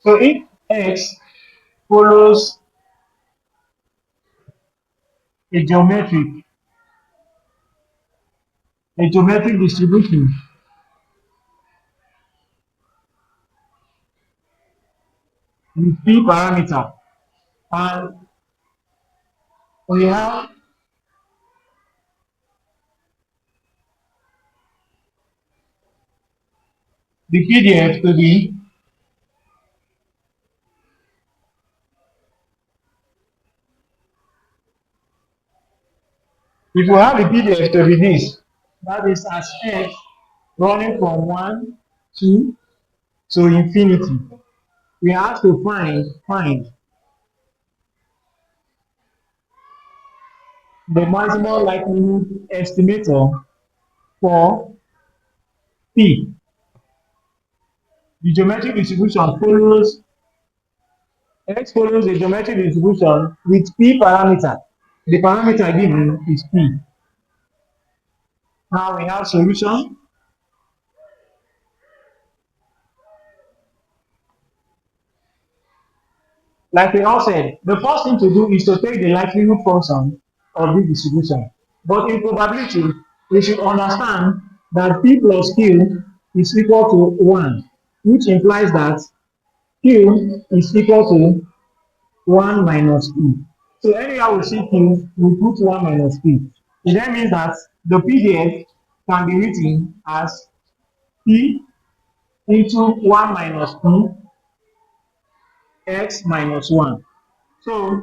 So if x follows a geometric distribution with p parameter, and we have the PDF to be if you have the PDF to be this, that is as x running from 1 to infinity. We have to find the maximum likelihood estimator for P. The geometric distribution follows x follows a geometric distribution with P parameter. The parameter given is P. Now we have solution. Like we all said, the first thing to do is to take the likelihood function of this distribution. But in probability, we should understand that P plus Q is equal to 1, which implies that Q is equal to 1 minus P. So anyhow we see Q, we put 1 minus P. It then means that the PDF can be written as P into 1 minus P x minus 1. So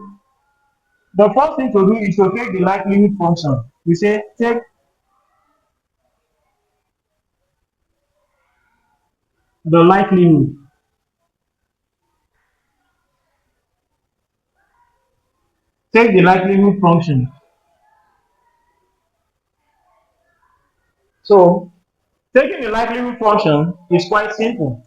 the first thing to do is to take the likelihood function. We say take the likelihood. Take the likelihood function. So taking the likelihood function is quite simple.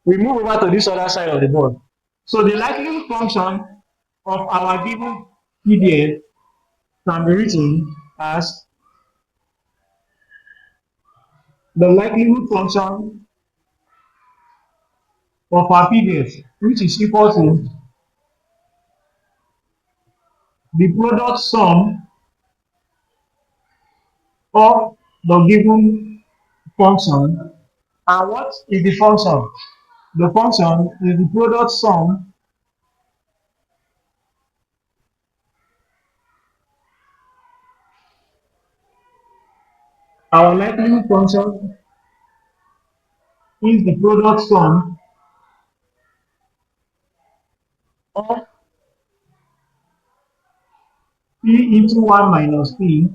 We move over to this other side of the board. So the likelihood function of our given PDF can be written as the likelihood function of our PDF, which is equal to the product sum of the given function. And what is the function? The function is the product sum our likelihood function is the product sum of p into 1 minus p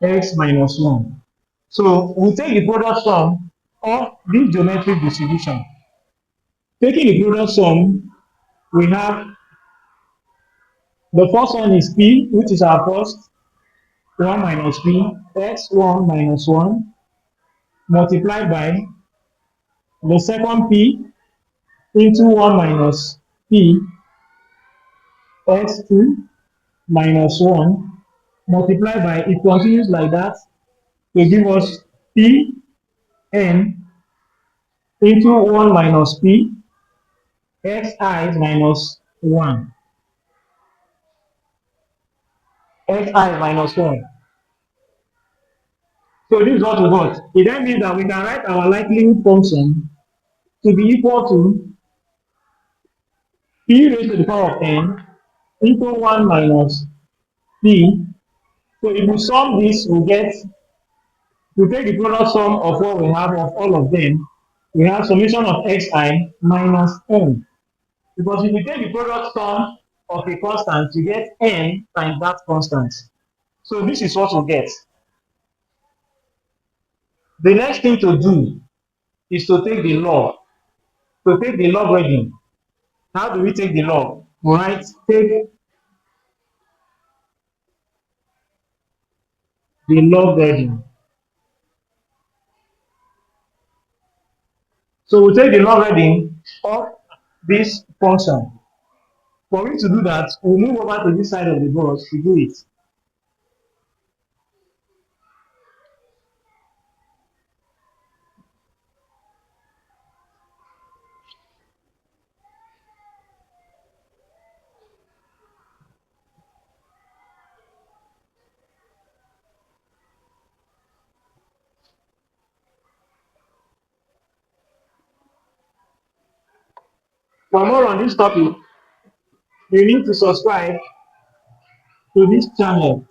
x minus 1. So we take the product sum of this geometric distribution. Taking the product sum, we have the first one is p, which is our first 1 minus p x1 minus 1 multiplied by the second p into 1 minus p x2 minus 1 multiplied by, it continues like that to give us p n into 1 minus p xi minus 1 xi minus 1. So this is what we got. It then means that we can write our likelihood function to be equal to p raised to the power of n into 1 minus p. So if we sum this, we get, we take the product sum of what we have of all of them. We have summation of xi minus n. Because if we take the product sum of a constant, you get n times that constant. So this is what we get. The next thing to do is to take the log. To take the logarithm. How do we take the log? Right, take the logarithm. So we take the logarithm of this function. For me to do that, we'll move over to this side of the board to do it. For more on this topic, you need to subscribe to this channel.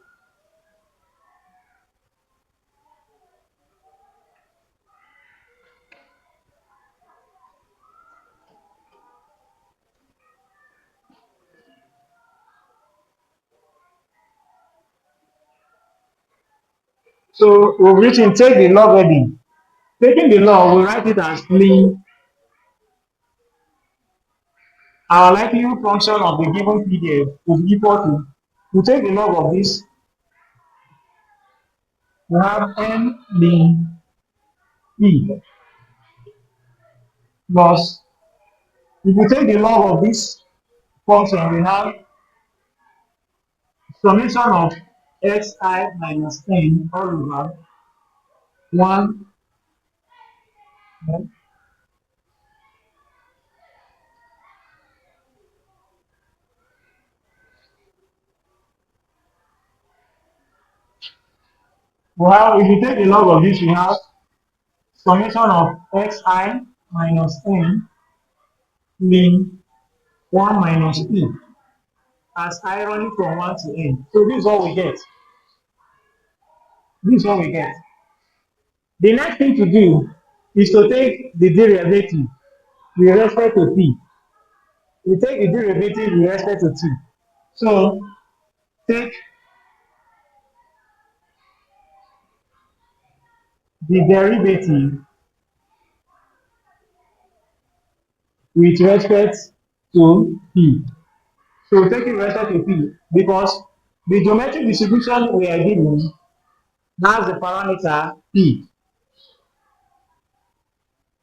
So we've written take the logarithm. Taking the log, we write it as ln our likelihood function of the given PDF will be equal to, we take the log of this, we have n ln e plus, if we take the log of this function, we have summation of xi minus n all over 1. Well, if you take the log of this, we have summation of xi minus n ln 1 minus e as I running from 1 to n. So this is what we get. This is what we get. The next thing to do is to take the derivative with respect to p. We take the derivative with respect to t. So take the derivative with respect to p. So take it with respect to p because the geometric distribution we are given has the parameter p.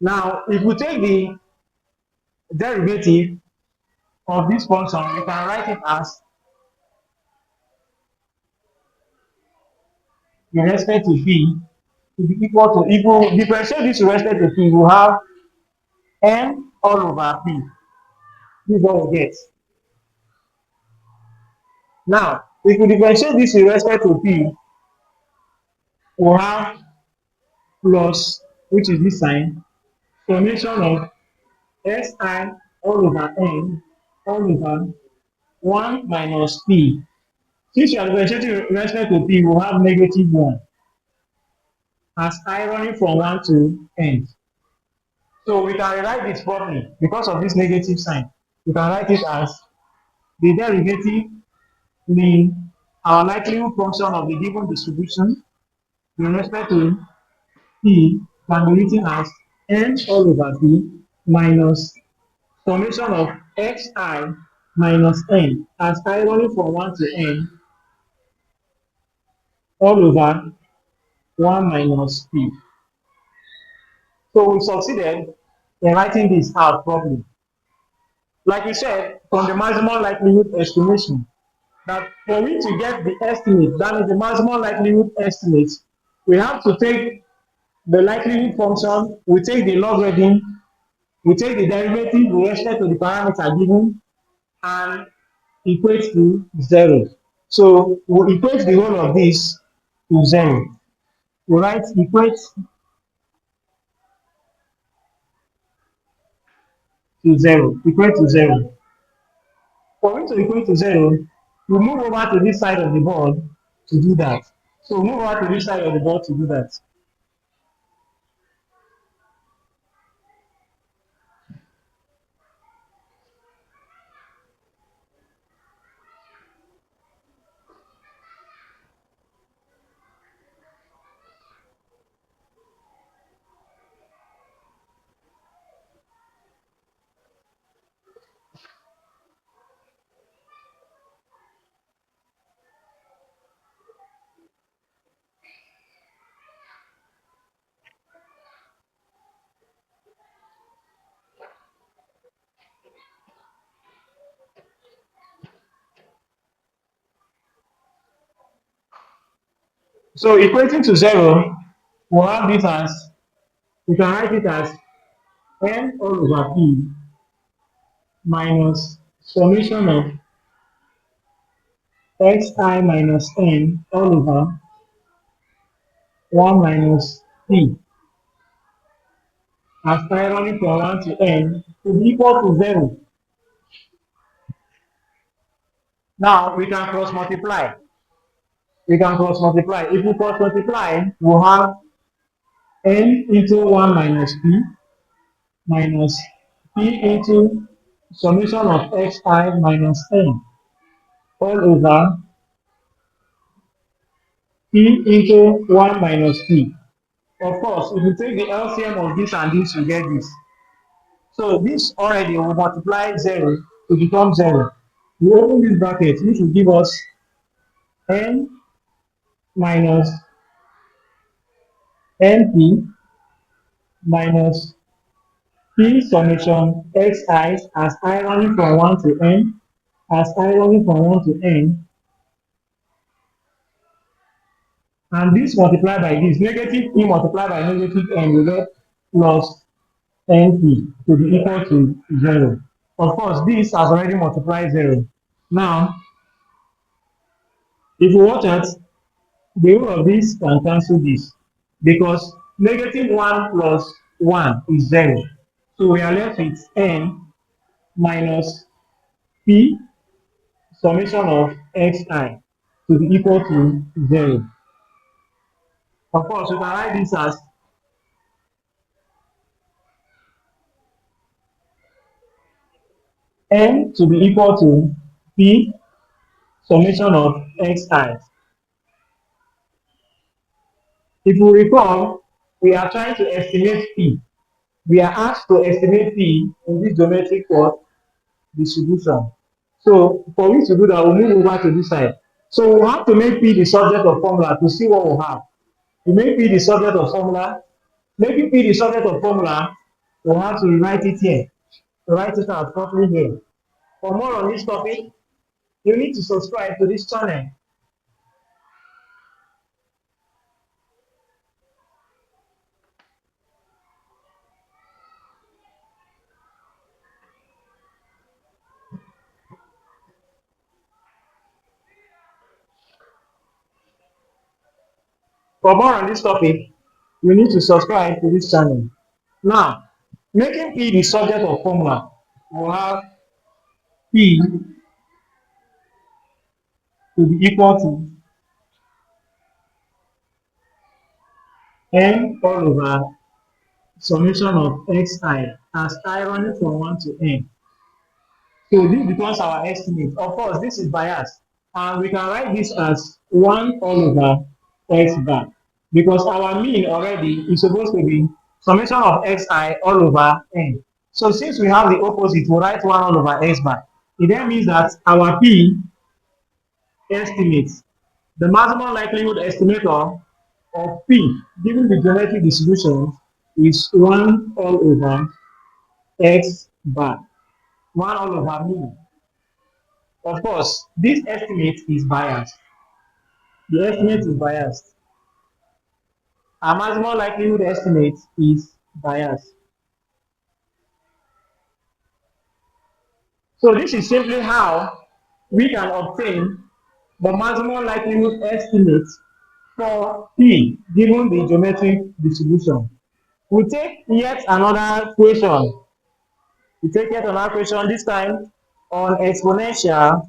Now, if we take the derivative of this function, we can write it as with respect to p to be equal to, if we differentiate this with respect to p, we have n all over p. This is what we get. Now, if we differentiate this with respect to p, we have plus, which is this sign, summation of si all over n all over 1 minus p. Since you are differentiating with respect to p, we have negative 1 as I running from 1 to n. So we can rewrite this properly because of this negative sign. We can write it as the derivative mean our likelihood function of the given distribution with respect to p can be written as n all over p minus summation of xi minus n as I running from 1 to n all over 1 minus p. So we succeeded in writing this out properly. Like we said, from the maximum likelihood estimation, that for we to get the estimate, that is the maximum likelihood estimate, we have to take the likelihood function, we take the logarithm, we take the derivative with respect to the parameter given, and equate to 0. So we equate the whole of this to 0. We write equate to 0, equate to 0. For it to equate to 0, we move over to this side of the board to do that. So move over to this side of the board to do that. So equating to 0, we'll have this as, we can write it as n all over p minus summation of xi minus n all over 1 minus p as I running from 1 to n to be equal to 0. Now we can cross multiply. We can cross multiply. If we cross multiply, we'll have n into 1 minus p minus p into summation of xi minus n all over p into 1 minus p. Of course, if you take the LCM of this and this, you get this. So this already will multiply 0 to become 0. We open this bracket, this will give us n minus np minus p summation xi as I running from 1 to n, as I running from 1 to n, and this multiplied by this, negative p multiplied by negative n, we get plus np to be equal to 0. Of course, this has already multiplied 0. Now, if you watch at the whole of this can cancel this because negative 1 plus 1 is 0. So we are left with n minus p summation of xi to be equal to 0. Of course, we can write this as n to be equal to p summation of xi. If you recall, we are trying to estimate p. We are asked to estimate p in this geometric what distribution. So for we to do that, we'll move over to this side. So we'll have to make p the subject of formula to see what we'll have. To make p the subject of formula, making p the subject of formula, we'll have to rewrite it here. Write it out properly here. For more on this topic, you need to subscribe to this channel. For more on this topic, you need to subscribe to this channel. Now, making p the subject of formula, we'll have p to be equal to n all over summation of xi as I running from 1 to n. So this becomes our estimate. Of course, this is biased. And we can write this as 1 all over x bar. Because our mean already is supposed to be summation of xi all over n. So since we have the opposite, we'll write 1 all over x bar. It then means that our p estimates the maximum likelihood estimator of p given the geometric distribution is 1 all over x bar. 1 all over mean. Of course, this estimate is biased. The estimate is biased. Our maximum likelihood estimate is biased. So this is simply how we can obtain the maximum likelihood estimate for P given the geometric distribution. We take yet another question. We take yet another question, this time on exponential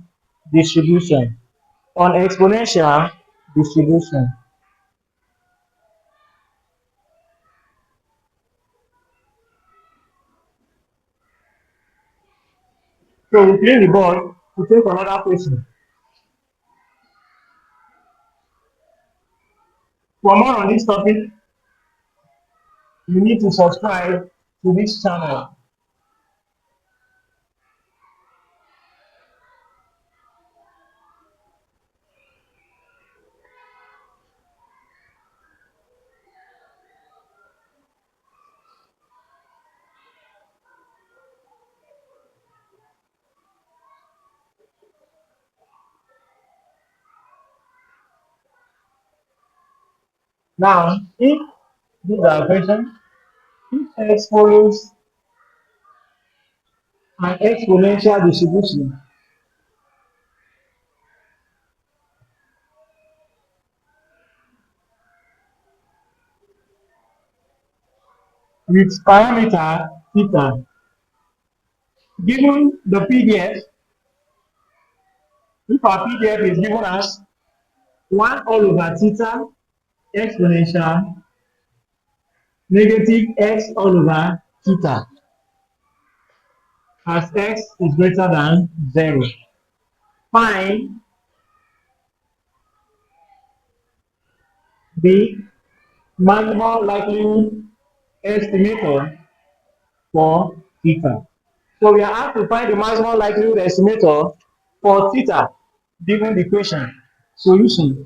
distribution. On exponential distribution. So we clean the board to take another question. For more on this topic, you need to subscribe to this channel. Now, if these are questions, if x follows an exponential distribution with parameter theta, given the PDF, If our PDF is given as 1 all over theta exponential negative x all over theta as x is greater than 0. Find the maximum likelihood estimator for theta. So we are asked to find the maximum likelihood estimator for theta given the equation. Solution.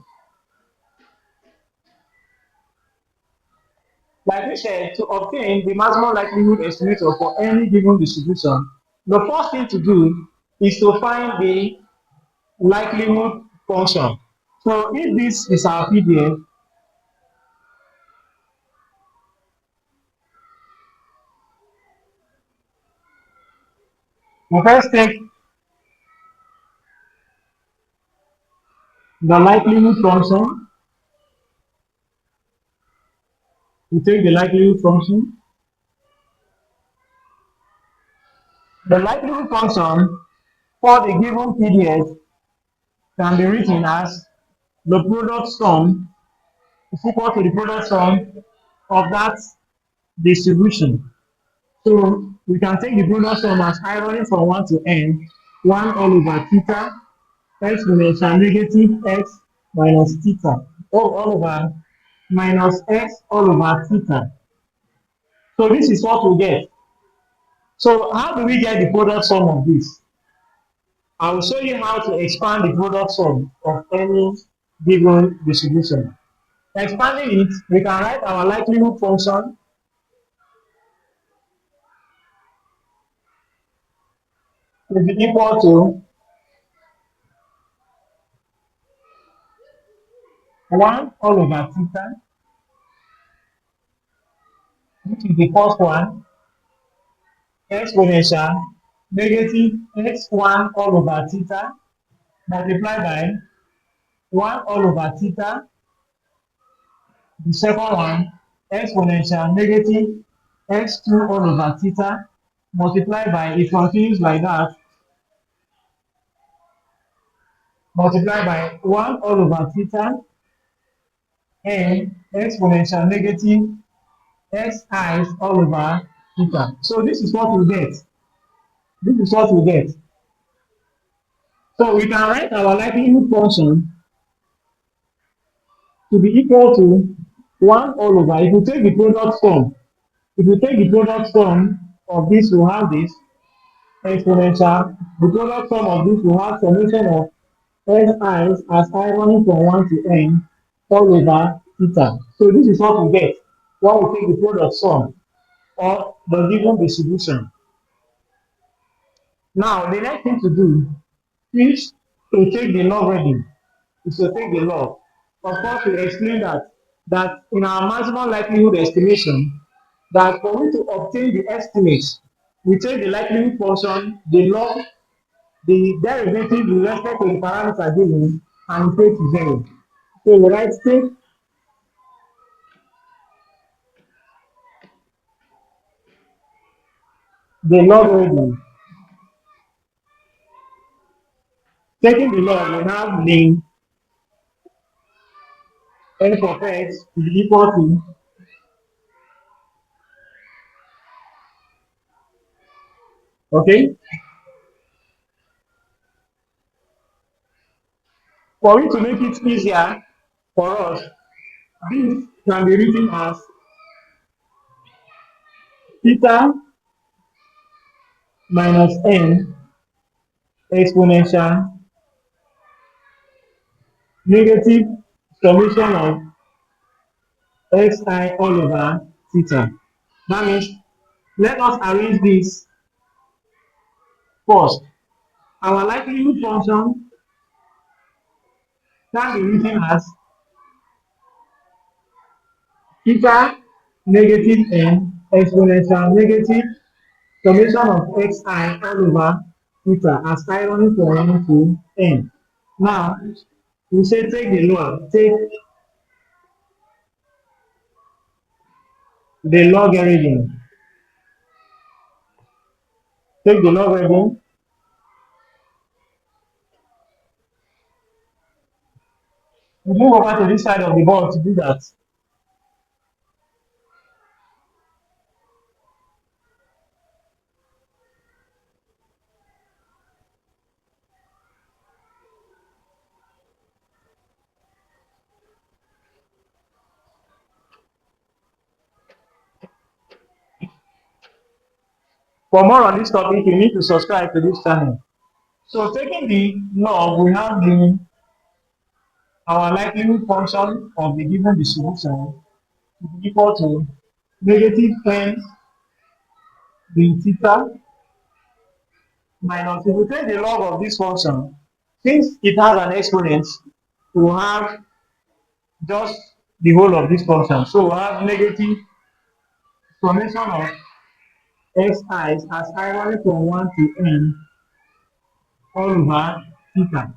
Like we said, to obtain the maximum likelihood estimator for any given distribution, the first thing to do is to find the likelihood function. So if this is our PDF, we first take the likelihood function. We take the likelihood function. The likelihood function for the given PDF can be written as the product sum is equal to the product sum of that distribution. So we can take the product sum as ironing from 1 to n, 1 all over theta exponential negative x minus theta, or all over minus x all over theta. So this is what we get. So how do we get the product sum of this? I will show you how to expand the product sum of any given distribution. Expanding it, we can write our likelihood function to be equal to 1 all over theta, which is the first one, exponential negative x1 all over theta multiplied by 1 all over theta. The second one, exponential negative x2 all over theta multiplied by, it continues like that, multiplied by 1 all over theta and exponential negative xi all over theta. So this is what we get. This is what we get. So we can write our likelihood function to be equal to 1 all over, if you take the product sum, if you take the product sum of this, we have this exponential, the product sum of this, we have summation of si's as I running from 1 to n all over theta. So this is what we get when we take the product sum of the given distribution. Now, the next thing to do is to take the logarithm, is to take the log. Of course, we explain that in our maximum likelihood estimation, that for we to obtain the estimates, we take the likelihood function, the log, the derivative with respect to the parameter given, and we take to 0. So we write take the logarithm. Taking the log, we have ln f of x is equal to, okay, for it to make it easier for us, this can be written as theta minus n exponential negative summation of xi all over theta. That means, let us arrange this first. Our likelihood function can be written as theta negative n exponential negative summation of xi all over theta as irony from 1 to n. Now, we say take the log, take the logarithm, take the logarithm We move over to this side of the board to do that. For more on this topic, you need to subscribe to this channel. So taking the log, we have our likelihood function of the given distribution to be equal to negative n in theta minus, if we take the log of this function, since it has an exponent, we will have just the whole of this function. So we have negative summation of xi as I running from 1 to n all over theta.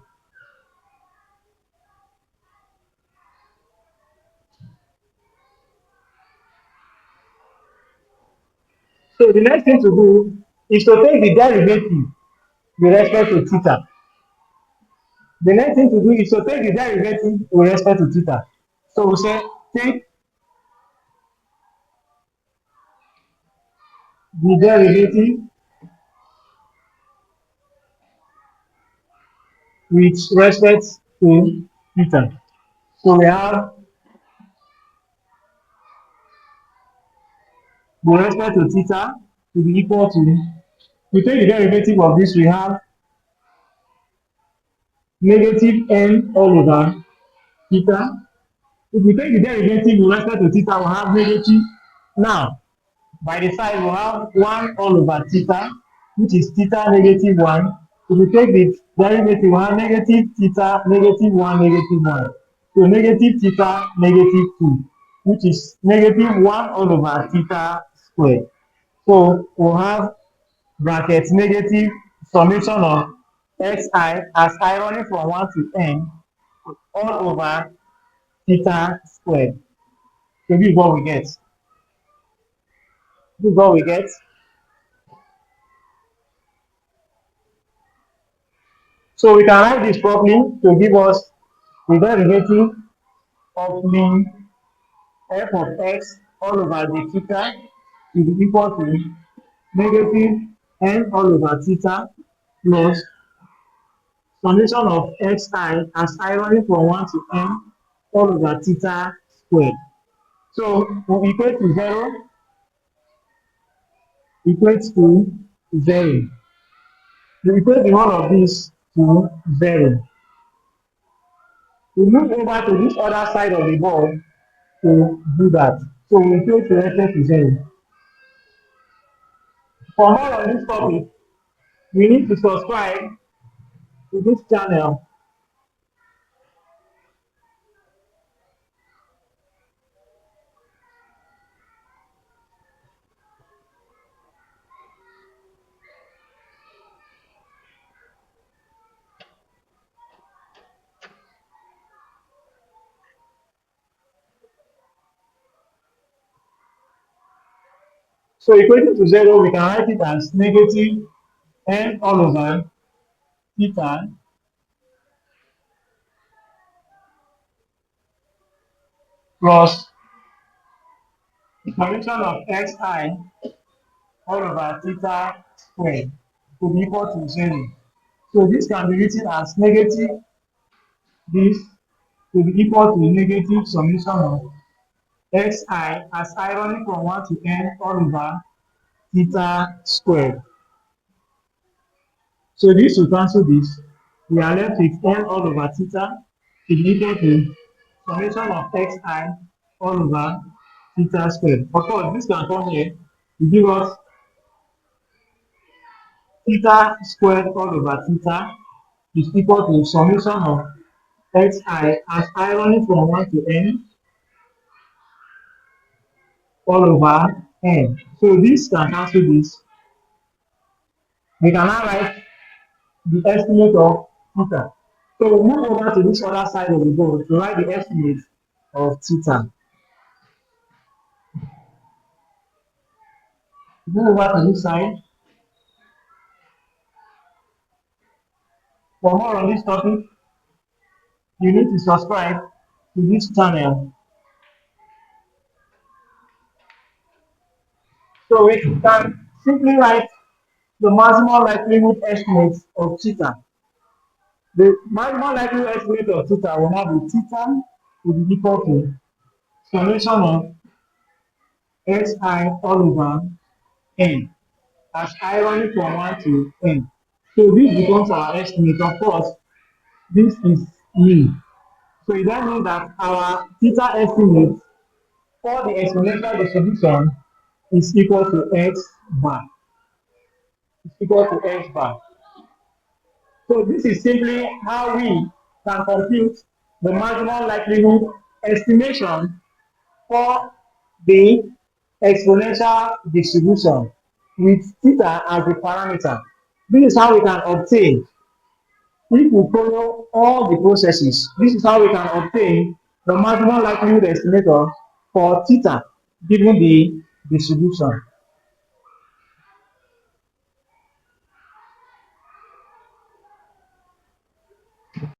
So the next thing to do is to take the derivative with respect to theta. The next thing to do is to take the derivative with respect to theta. So we say take the derivative with respect to theta. So we have with respect to theta to be equal to, we take the derivative of this, we have negative n all over theta. If we take the derivative with respect to theta, we have negative. Now, by the side, we have 1 all over theta, which is theta negative 1. If we take the derivative, we have negative theta negative 1 negative 1. So negative theta negative 2, which is negative 1 all over theta squared. So we'll have bracket negative summation of xi as I running from 1 to n all over theta squared. So this is what we get. This is what we get. So we can write this properly to give us the derivative of mean f of x all over the theta to be equal to negative n all over theta plus summation of xi as I running from 1 to n all over theta squared. So we equate to 0 equates to 0. We equate the whole of this to 0. We move over to this other side of the board to do that. So we equate to respect to 0. For more on this topic, you need to subscribe to this channel. So equating to 0, we can write it as negative n all over theta plus summation of xi all over theta squared to be equal to 0. So this can be written as negative this to be equal to negative summation of xi as I running from 1 to n all over theta squared. So this will cancel this. We are left with n all over theta to be equal to summation of xi all over theta squared. Of course, this can come here to give us theta squared all over theta is equal to summation of xi as I running from 1 to n all over n. So this can cancel this. We can now write the estimate of theta. So we move over to this other side of the board to write the estimate of theta. Move over to this side. For more on this topic, you need to subscribe to this channel. So we can simply write the maximum likelihood estimate of theta. The maximum likelihood estimate of theta will now be theta will be equal to summation of xi all over n as I running from 1 to n. So this becomes our estimate. Of course, this is mean. So that means that our theta estimate for the exponential distribution is equal to x bar. Is equal to x bar. So this is simply how we can compute the maximum likelihood estimation for the exponential distribution with theta as the parameter. This is how we can obtain, if we follow all the processes, this is how we can obtain the maximum likelihood estimator for theta given the distribution.